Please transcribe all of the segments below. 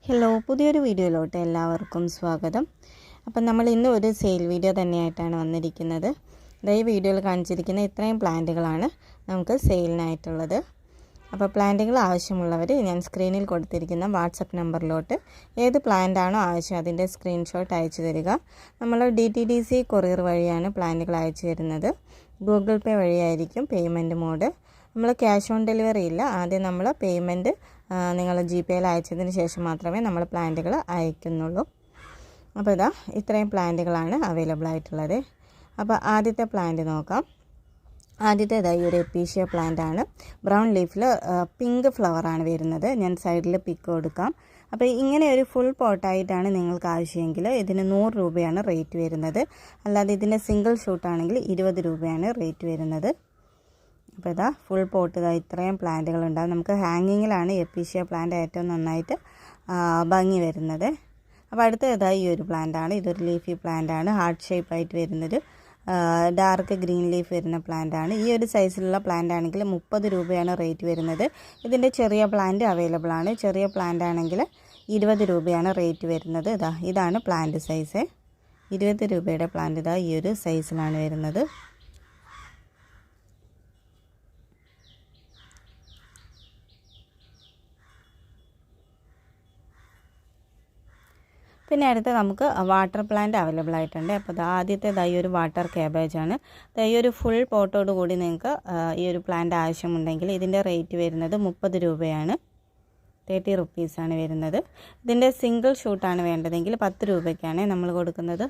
Hello, പുതിയൊരു വീഡിയോയിലോട്ട് എല്ലാവർക്കും സ്വാഗതം. അപ്പം നമ്മൾ ഇന്ന് ഒരു സെയിൽ വീഡിയോ തന്നെയായിട്ടാണ് വന്നിരിക്കുന്നത്. ഈ വീഡിയോയിൽ കാണിച്ചിരിക്കുന്ന ഇത്രയും പ്ലാന്റുകളാണ് നമുക്ക് സെയിലിനായിട്ടുള്ളത്. അപ്പോൾ പ്ലാന്റുകൾ ആവശ്യമുള്ളവർ ഞാൻ സ്ക്രീനിൽ കൊടുത്തിരിക്കുന്ന വാട്സപ്പ് നമ്പറിലോട്ട് ഏത് പ്ലാന്റാണോ ആവശ്യം അതിൻ്റെ സ്ക്രീൻഷോട്ട് അയച്ചു തരിക. നമ്മൾ DTDC കൊറിയർ വഴിയാണ് പ്ലാന്റുകൾ അയച്ചു തരുന്നത്. ഗൂഗിൾ പേ വഴിയായിരിക്കും പേയ്മെൻറ്റ് മോഡ്. നമ്മൾ ക്യാഷ് ഓൺ ഡെലിവറി ഇല്ല. ആദ്യം നമ്മൾ പേയ്മെൻറ്റ് നിങ്ങൾ GPayയിൽ അയച്ചതിന് ശേഷം മാത്രമേ നമ്മൾ പ്ലാന്റുകൾ അയക്കുന്നുള്ളൂ. അപ്പോൾ ഇതാ ഇത്രയും പ്ലാന്റുകളാണ് അവൈലബിൾ ആയിട്ടുള്ളത്. അപ്പോൾ ആദ്യത്തെ പ്ലാന്റ് നോക്കാം. ആദ്യത്തേതായി ഒരു എപ്പീഷ്യ പ്ലാന്റ് ആണ്. ബ്രൗൺ ലീഫിൽ പിങ്ക് ഫ്ലവറാണ് വരുന്നത്. ഞാൻ സൈഡിൽ പിക്ക് കൊടുക്കാം. അപ്പോൾ ഇങ്ങനെ ഒരു ഫുൾ പോട്ടായിട്ടാണ് നിങ്ങൾക്ക് ആവശ്യമെങ്കിൽ ഇതിന് 100 രൂപയാണ് റേറ്റ് വരുന്നത്. അല്ലാതെ ഇതിൻ്റെ സിംഗിൾ ഷൂട്ടാണെങ്കിൽ 20 രൂപയാണ് റേറ്റ് വരുന്നത്. അപ്പോൾ ഇതാ ഫുൾ പോട്ട് ഇത്രയും പ്ലാന്റുകളുണ്ടാകും. നമുക്ക് ഹാങ്ങിങ്ങിലാണ് എപ്പീഷ്യ പ്ലാന്റ് ഏറ്റവും നന്നായിട്ട് ഭംഗി വരുന്നത്. അപ്പോൾ അടുത്തതായി ഈ ഒരു പ്ലാന്റാണ്. ഇതൊരു ലീഫി പ്ലാന്റാണ്. ഹാർട്ട് ഷേപ്പായിട്ട് വരുന്നത് ഡാർക്ക് ഗ്രീൻ ലീഫ് വരുന്ന പ്ലാന്റാണ്. ഈ ഒരു സൈസിലുള്ള പ്ലാന്റ് ആണെങ്കിൽ 30 രൂപയാണ് റേറ്റ് വരുന്നത്. ഇതിൻ്റെ ചെറിയ പ്ലാന്റ് അവൈലബിൾ ആണ്. ചെറിയ പ്ലാന്റ് ആണെങ്കിൽ 20 രൂപയാണ് റേറ്റ് വരുന്നത്. ഇതാണ് പ്ലാന്റ് സൈസ്. 20 രൂപയുടെ പ്ലാന്റ് ഈ ഒരു സൈസിലാണ് വരുന്നത്. പിന്നെ അടുത്ത് നമുക്ക് വാട്ടർ പ്ലാന്റ് അവൈലബിൾ ആയിട്ടുണ്ട്. അപ്പോൾ ആദ്യത്തേതായി ഒരു വാട്ടർ ക്യാബേജാണ്. ഈ ഒരു ഫുൾ പോട്ടോട് കൂടി നിങ്ങൾക്ക് ഈ ഒരു പ്ലാന്റ് ആവശ്യമുണ്ടെങ്കിൽ ഇതിൻ്റെ റേറ്റ് വരുന്നത് 30 രൂപയാണ്. 30 റുപ്പീസാണ് വരുന്നത്. ഇതിൻ്റെ സിംഗിൾ ഷൂട്ടാണ് വേണ്ടതെങ്കിൽ 10 രൂപയ്ക്കാണ് നമ്മൾ കൊടുക്കുന്നത്.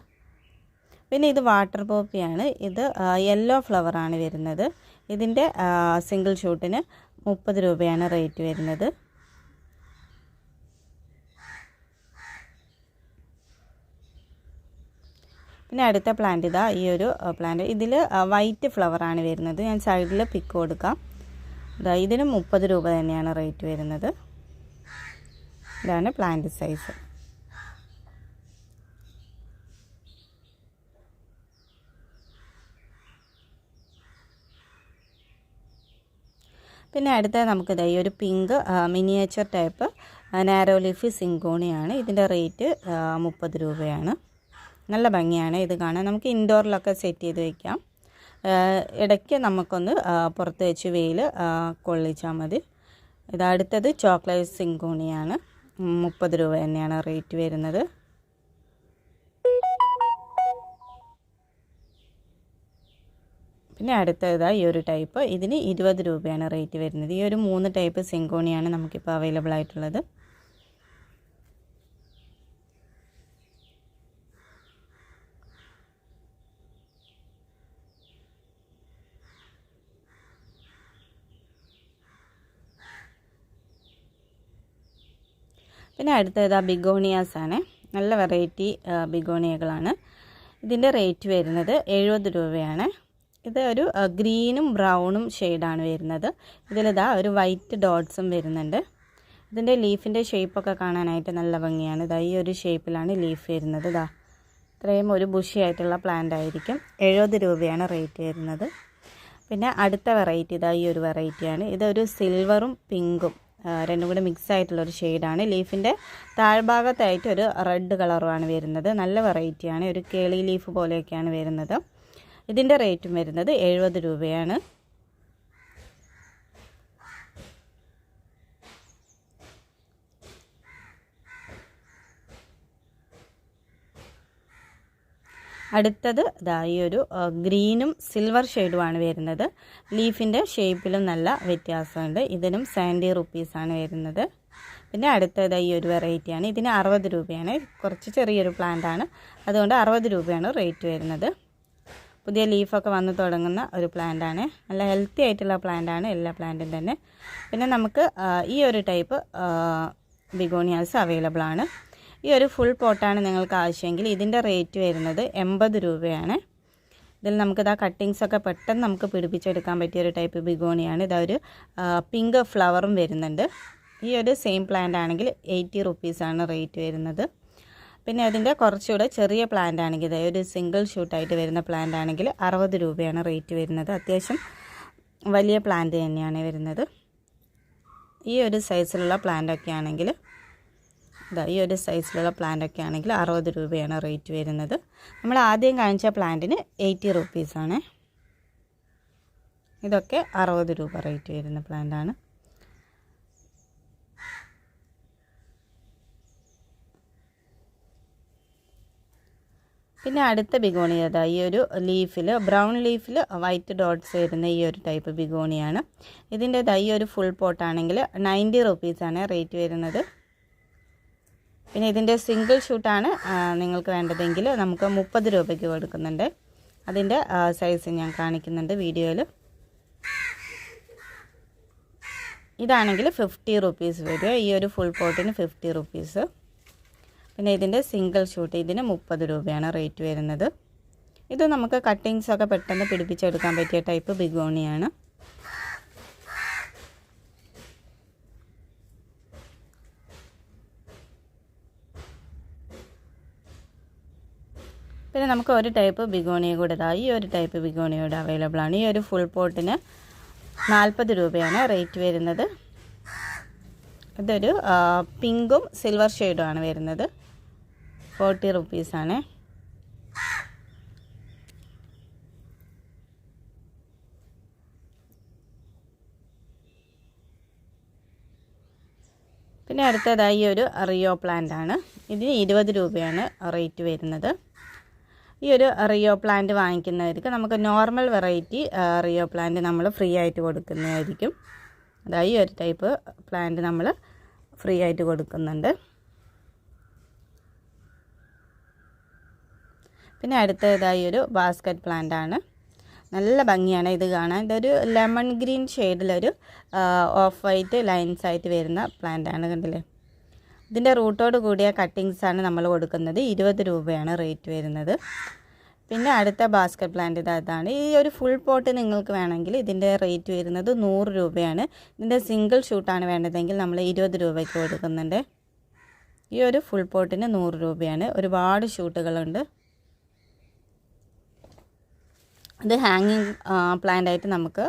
പിന്നെ ഇത് വാട്ടർ പോപ്പിയാണ്. ഇത് യെല്ലോ ഫ്ലവറാണ് വരുന്നത്. ഇതിൻ്റെ സിംഗിൾ ഷൂട്ടിന് 30 രൂപയാണ് റേറ്റ് വരുന്നത്. പിന്നെ അടുത്ത പ്ലാന്റ് ഈ ഒരു പ്ലാന്റ്. ഇതിൽ വൈറ്റ് ഫ്ലവറാണ് വരുന്നത്. ഞാൻ സൈഡിൽ പിക്ക് കൊടുക്കാം. ഇതിന് 30 രൂപ തന്നെയാണ് റേറ്റ് വരുന്നത്. ഇതാണ് പ്ലാന്റ് സൈസ്. പിന്നെ അടുത്ത നമുക്ക് ഈ ഒരു pink miniature type narrow leafy സിങ്കോണിയാണ്. ഇതിൻ്റെ റേറ്റ് 30 രൂപയാണ്. നല്ല ഭംഗിയാണ് ഇത് കാണാൻ. നമുക്ക് ഇൻഡോറിലൊക്കെ സെറ്റ് ചെയ്ത് വയ്ക്കാം. ഇടയ്ക്ക് നമുക്കൊന്ന് പുറത്ത് വെച്ച് വെയിൽ കൊള്ളിച്ചാൽ മതി. അടുത്തത് ചോക്ലേറ്റ് സിങ്കോണിയാണ്. 30 രൂപ തന്നെയാണ് റേറ്റ് വരുന്നത്. പിന്നെ അടുത്തത് ഈ ഒരു ടൈപ്പ്. ഇതിന് 20 രൂപയാണ് റേറ്റ് വരുന്നത്. ഈ ഒരു 3 ടൈപ്പ് സിങ്കോണിയാണ് നമുക്കിപ്പോൾ അവൈലബിൾ ആയിട്ടുള്ളത്. പിന്നെ അടുത്തത് ബിഗോണിയാസ് ആണ്. നല്ല വെറൈറ്റി ബിഗോണിയകളാണ്. ഇതിൻ്റെ റേറ്റ് വരുന്നത് 70 രൂപയാണ്. ഇത് ഒരു ഗ്രീനും ബ്രൗണും ഷെയ്ഡാണ് വരുന്നത്. ഇതിലിതാ ഒരു വൈറ്റ് ഡോട്ട്സും വരുന്നുണ്ട്. ഇതിൻ്റെ ലീഫിൻ്റെ ഷേപ്പൊക്കെ കാണാനായിട്ട് നല്ല ഭംഗിയാണ്. ഈ ഒരു ഷേപ്പിലാണ് ലീഫ് വരുന്നത്. ഇത്രയും ഒരു ബുഷി ആയിട്ടുള്ള പ്ലാന്റ് ആയിരിക്കും. 70 രൂപയാണ് റേറ്റ് വരുന്നത്. പിന്നെ അടുത്ത വെറൈറ്റി ഈ ഒരു വെറൈറ്റിയാണ്. ഇതൊരു സിൽവറും പിങ്കും രണ്ടും കൂടെ മിക്സ് ആയിട്ടുള്ളൊരു ഷെയ്ഡാണ്. ലീഫിൻ്റെ താഴ്ഭാഗത്തായിട്ട് ഒരു റെഡ് കളറുമാണ് വരുന്നത്. നല്ല വെറൈറ്റിയാണ്. ഒരു കേളി ലീഫ് പോലെയൊക്കെയാണ് വരുന്നത്. ഇതിൻ്റെ റേറ്റും വരുന്നത് 70 രൂപയാണ്. അടുത്തത് ഈ ഒരു ഗ്രീനും സിൽവർ ഷെയ്ഡുമാണ് വരുന്നത്. ലീഫിൻ്റെ ഷേപ്പിലും നല്ല വ്യത്യാസമുണ്ട്. ഇതിനും 70 റുപ്പീസാണ് വരുന്നത്. പിന്നെ അടുത്തത് ഈ ഒരു വെറൈറ്റിയാണ്. ഇതിന് 60 രൂപയാണ്. കുറച്ച് ചെറിയൊരു പ്ലാന്റാണ്, അതുകൊണ്ട് 60 രൂപയാണ് റേറ്റ് വരുന്നത്. പുതിയ ലീഫൊക്കെ വന്ന് തുടങ്ങുന്ന ഒരു പ്ലാന്റാണ്. നല്ല ഹെൽത്തി ആയിട്ടുള്ള പ്ലാന്റാണ് എല്ലാ പ്ലാന്റും തന്നെ. പിന്നെ നമുക്ക് ഈ ഒരു ടൈപ്പ് ബിഗോണിയാസ് അവൈലബിൾ ആണ്. ഈ ഒരു ഫുൾ പോട്ടാണ് നിങ്ങൾക്ക് ആവശ്യമെങ്കിൽ ഇതിൻ്റെ റേറ്റ് വരുന്നത് 80 രൂപയാണ്. ഇതിൽ നമുക്ക് കട്ടിങ്സൊക്കെ പെട്ടെന്ന് നമുക്ക് പിടിപ്പിച്ചെടുക്കാൻ പറ്റിയൊരു ടൈപ്പ് ബിഗോണിയാണ്. ഒരു പിങ്ക് ഫ്ലവറും വരുന്നുണ്ട്. ഈ ഒരു സെയിം പ്ലാന്റ് ആണെങ്കിൽ 80 റുപ്പീസാണ് റേറ്റ് വരുന്നത്. പിന്നെ അതിൻ്റെ കുറച്ചുകൂടെ ചെറിയ പ്ലാന്റ് ആണെങ്കിൽ ഒരു സിംഗിൾ ഷൂട്ടായിട്ട് വരുന്ന പ്ലാന്റ് ആണെങ്കിൽ 60 രൂപയാണ് റേറ്റ് വരുന്നത്. അത്യാവശ്യം വലിയ പ്ലാന്റ് തന്നെയാണ് വരുന്നത്. ഈ ഒരു സൈസിലുള്ള പ്ലാന്റൊക്കെ ആണെങ്കിൽ ഇതാ ഈ ഒരു സൈസിലുള്ള പ്ലാന്റൊക്കെ ആണെങ്കിൽ 60 രൂപയാണ് റേറ്റ് വരുന്നത്. നമ്മൾ ആദ്യം കാണിച്ച പ്ലാന്റിന് 80 റുപ്പീസാണ്. ഇതൊക്കെ 60 രൂപ റേറ്റ് വരുന്ന പ്ലാന്റാണ്. പിന്നെ അടുത്ത ബിഗോണിയ ഇതാ ഈ ഒരു ലീഫിൽ ബ്രൗൺ ലീഫിൽ വൈറ്റ് ഡോട്ട്സ് വരുന്ന ഈ ഒരു ടൈപ്പ് ബിഗോണിയാണ്. ഇതിൻ്റെ ഈ ഒരു ഫുൾ പോട്ടാണെങ്കിൽ 90 റുപ്പീസാണ് റേറ്റ് വരുന്നത്. പിന്നെ ഇതിൻ്റെ സിംഗിൾ ഷൂട്ടാണ് നിങ്ങൾക്ക് വേണ്ടതെങ്കിൽ നമുക്ക് 30 രൂപയ്ക്ക് കൊടുക്കുന്നുണ്ട്. അതിൻ്റെ സൈസ് ഞാൻ കാണിക്കുന്നുണ്ട് വീഡിയോയിൽ. ഇതാണെങ്കിൽ 50 റുപ്പീസ് വരും. ഈ ഒരു ഫുൾ പോട്ടിന് 50 റുപ്പീസ്. പിന്നെ ഇതിൻ്റെ സിംഗിൾ ഷൂട്ട് ഇതിന് 30 രൂപയാണ് റേറ്റ് വരുന്നത്. ഇത് നമുക്ക് കട്ടിങ്സൊക്കെ പെട്ടെന്ന് പിടിപ്പിച്ചെടുക്കാൻ പറ്റിയ ടൈപ്പ് ബിഗോണിയാണ്. പിന്നെ നമുക്ക് ഒരു ടൈപ്പ് ബിഗോണിയ കൂടെ ഈ ഒരു ടൈപ്പ് ബിഗോണിയോടെ അവൈലബിൾ ആണ്. ഈ ഒരു ഫുൾ പോട്ടിന് 40 രൂപയാണ് റേറ്റ് വരുന്നത്. ഇതൊരു പിങ്കും സിൽവർ ഷെയ്ഡും ആണ് വരുന്നത്. 40 റുപ്പീസാണ്. പിന്നെ അടുത്തതായി ഒരു റിയോ പ്ലാന്റ് ആണ്. ഇതിന് 20 രൂപയാണ് റേറ്റ് വരുന്നത്. ഈ ഒരു റിയോ പ്ലാന്റ് വാങ്ങിക്കുന്നവർക്ക് നമുക്ക് നോർമൽ വെറൈറ്റി റിയോ പ്ലാന്റ് നമ്മൾ ഫ്രീ ആയിട്ട് കൊടുക്കുന്നതായിരിക്കും. അതായി ഒരു ടൈപ്പ് പ്ലാന്റ് നമ്മൾ ഫ്രീ ആയിട്ട് കൊടുക്കുന്നുണ്ട്. പിന്നെ അടുത്തതായി ഒരു ബാസ്ക്കറ്റ് പ്ലാന്റ് ആണ്. നല്ല ഭംഗിയാണ് ഇത് കാണാൻ. ഇതൊരു ലെമൺ ഗ്രീൻ ഷെയ്ഡിലൊരു ഓഫ് വൈറ്റ് ലൈൻസ് ആയിട്ട് വരുന്ന പ്ലാന്റ് ആണ്. കണ്ടില്ലേ? ഇതിൻ്റെ റൂട്ടോട് കൂടിയ കട്ടിങ്സാണ് നമ്മൾ കൊടുക്കുന്നത്. 20 രൂപയാണ് റേറ്റ് വരുന്നത്. പിന്നെ അടുത്ത ബാസ്ക്കറ്റ് പ്ലാന്റ് ഇതാണ്. ഈ ഒരു ഫുൾ പോട്ട് നിങ്ങൾക്ക് വേണമെങ്കിൽ ഇതിൻ്റെ റേറ്റ് വരുന്നത് 100 രൂപയാണ്. ഇതിൻ്റെ സിംഗിൾ ഷൂട്ടാണ് വേണ്ടതെങ്കിൽ നമ്മൾ 20 രൂപയ്ക്ക് കൊടുക്കുന്നുണ്ട്. ഈ ഒരു ഫുൾ പോട്ടിന് 100 രൂപയാണ്. ഒരുപാട് ഷൂട്ടുകളുണ്ട്. ഇത് ഹാങ്ങിങ് പ്ലാന്റ് ആയിട്ട് നമുക്ക്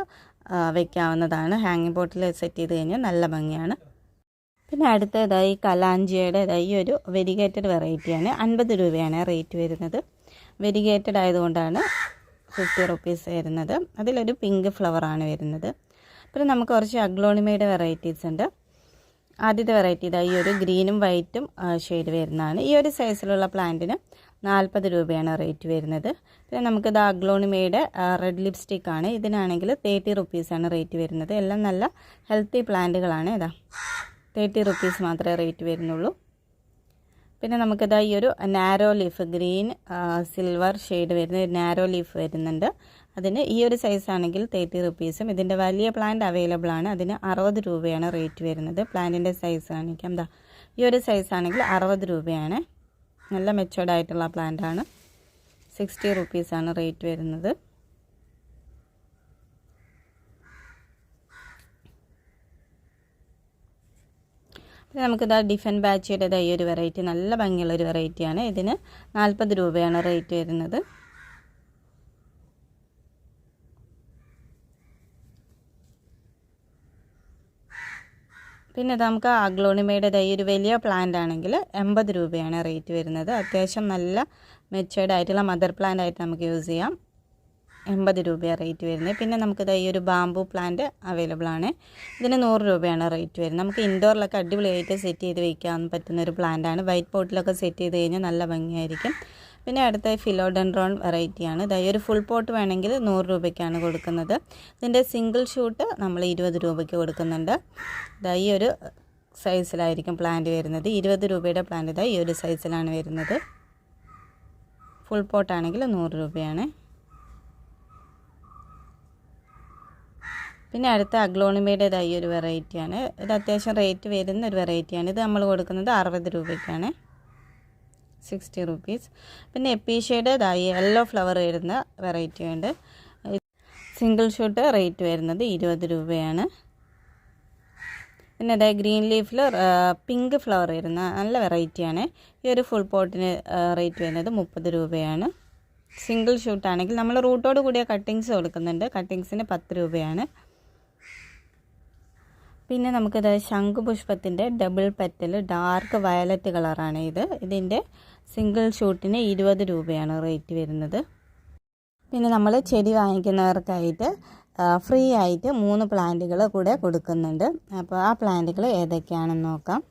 വെക്കാവുന്നതാണ്. ഹാങ്ങിങ് പോട്ടിൽ സെറ്റ് ചെയ്ത് കഴിഞ്ഞാൽ നല്ല ഭംഗിയാണ്. പിന്നെ അടുത്തതായി കലാഞ്ചിയുടെ ഈ ഒരു വെരിഗേറ്റഡ് വെറൈറ്റിയാണ്. 50 രൂപയാണ് റേറ്റ് വരുന്നത്. വെരിഗേറ്റഡ് ആയതുകൊണ്ടാണ് 50 റുപ്പീസ് വരുന്നത്. അതിലൊരു പിങ്ക് ഫ്ലവറാണ് വരുന്നത്. പിന്നെ നമുക്ക് കുറച്ച് അഗ്ലോണിമയുടെ വെറൈറ്റീസ് ഉണ്ട്. ആദ്യത്തെ വെറൈറ്റി ഈ ഒരു ഗ്രീനും വൈറ്റും ഷെയ്ഡ് വരുന്നതാണ്. ഈ ഒരു സൈസിലുള്ള പ്ലാന്റിന് 40 രൂപയാണ് റേറ്റ് വരുന്നത്. പിന്നെ നമുക്കിത് അഗ്ലോണിമയുടെ റെഡ് ലിപ്സ്റ്റിക്കാണ്. ഇതിനാണെങ്കിൽ 30 റുപ്പീസാണ് റേറ്റ് വരുന്നത്. എല്ലാം നല്ല ഹെൽത്തി പ്ലാന്റുകളാണ്. 30 റുപ്പീസ് മാത്രമേ റേറ്റ് വരുന്നുള്ളൂ. പിന്നെ നമുക്കിത് ഈ ഒരു narrow leaf green silver shade വരുന്ന ഒരു നാരോ ലീഫ് വരുന്നുണ്ട്. അതിന് ഈ ഒരു സൈസ് ആണെങ്കിൽ 30 റുപ്പീസും. ഇതിൻ്റെ വലിയ പ്ലാന്റ് അവൈലബിൾ ആണ്. അതിന് 60 രൂപയാണ് റേറ്റ് വരുന്നത്. പ്ലാന്റിൻ്റെ സൈസ് കാണിക്കാം. ഈ ഒരു സൈസ് ആണെങ്കിൽ 60 രൂപയാണ്. നല്ല മെച്ചോർഡ് ആയിട്ടുള്ള പ്ലാന്റ് ആണ്. 60 റുപ്പീസാണ് റേറ്റ് വരുന്നത്. പിന്നെ നമുക്കിത് ഡിഫൻ ബാച്ചിയുടെ ഈ ഒരു വെറൈറ്റി നല്ല ഭംഗിയുള്ളൊരു വെറൈറ്റിയാണ്. ഇതിന് 40 രൂപയാണ് റേറ്റ് വരുന്നത്. പിന്നെ നമുക്ക് അഗ്ലോണിമയുടെ ഈ ഒരു വലിയ പ്ലാന്റ് ആണെങ്കിൽ 80 രൂപയാണ് റേറ്റ് വരുന്നത്. അത്യാവശ്യം നല്ല മെച്ചേർഡ് ആയിട്ടുള്ള മദർ പ്ലാന്റ് ആയിട്ട് നമുക്ക് യൂസ് ചെയ്യാം. 80 രൂപയാണ് റേറ്റ് വരുന്നത്. പിന്നെ നമുക്ക് ഈ ഒരു ബാംബു പ്ലാന്റ് അവൈലബിൾ ആണ്. ഇതിന് 100 രൂപയാണ് റേറ്റ് വരുന്നത്. നമുക്ക് ഇൻഡോറിലൊക്കെ അടിപൊളിയായിട്ട് സെറ്റ് ചെയ്ത് വയ്ക്കാൻ പറ്റുന്ന ഒരു പ്ലാന്റ് ആണ്. വൈറ്റ് പോട്ടിലൊക്കെ സെറ്റ് ചെയ്ത് കഴിഞ്ഞാൽ നല്ല ഭംഗിയായിരിക്കും. പിന്നെ അടുത്ത ഫിലോഡെൻഡ്രോൺ വെറൈറ്റിയാണ്. ഈ ഒരു ഫുൾ പോട്ട് വേണമെങ്കിൽ 100 രൂപയ്ക്കാണ് കൊടുക്കുന്നത്. ഇതിൻ്റെ സിംഗിൾ ഷൂട്ട് നമ്മൾ 20 രൂപയ്ക്ക് കൊടുക്കുന്നുണ്ട്. ഈ ഒരു സൈസിലായിരിക്കും പ്ലാന്റ് വരുന്നത്. 20 രൂപയുടെ പ്ലാന്റ് ഈ ഒരു സൈസിലാണ് വരുന്നത്. ഫുൾ പോട്ടാണെങ്കിൽ 100 രൂപയാണ്. പിന്നെ അടുത്ത അഗ്ലോണിമയുടെ ഈ ഒരു വെറൈറ്റിയാണ്. ഇത് അത്യാവശ്യം റേറ്റ് വരുന്ന ഒരു വെറൈറ്റിയാണ്. ഇത് നമ്മൾ കൊടുക്കുന്നത് 60 രൂപയ്ക്കാണ്. 60 റുപ്പീസ്. പിന്നെ എപ്പീഷ്യയുടെ യെല്ലോ ഫ്ലവർ വരുന്ന വെറൈറ്റി ഉണ്ട്. സിംഗിൾ ഷൂട്ട് റേറ്റ് വരുന്നത് 20 രൂപയാണ്. പിന്നെ ഗ്രീൻ ലീഫിൽ പിങ്ക് ഫ്ലവർ വരുന്ന നല്ല വെറൈറ്റിയാണ്. ഈ ഒരു ഫുൾ പോട്ടിന് റേറ്റ് വരുന്നത് 30 രൂപയാണ്. സിംഗിൾ ഷൂട്ടാണെങ്കിൽ നമ്മൾ റൂട്ടോട് കൂടിയ കട്ടിങ്സ് കൊടുക്കുന്നുണ്ട്. കട്ടിങ്സിന് 10 രൂപയാണ്. പിന്നെ നമുക്കിത് ശംഖുപുഷ്പത്തിൻ്റെ ഡബിൾ പെറ്റൽ ഡാർക്ക് വയലറ്റ് കളറാണ് ഇതിൻ്റെ സിംഗിൾ ഷൂട്ടിന് 20 രൂപയാണ് റേറ്റ് വരുന്നത്. പിന്നെ നമ്മൾ ചെടി വാങ്ങിക്കുന്നവർക്കായിട്ട് ഫ്രീ ആയിട്ട് 3 പ്ലാന്റുകൾ കൂടെ കൊടുക്കുന്നുണ്ട്. അപ്പോൾ ആ പ്ലാന്റുകൾ ഏതൊക്കെയാണെന്ന് നോക്കാം.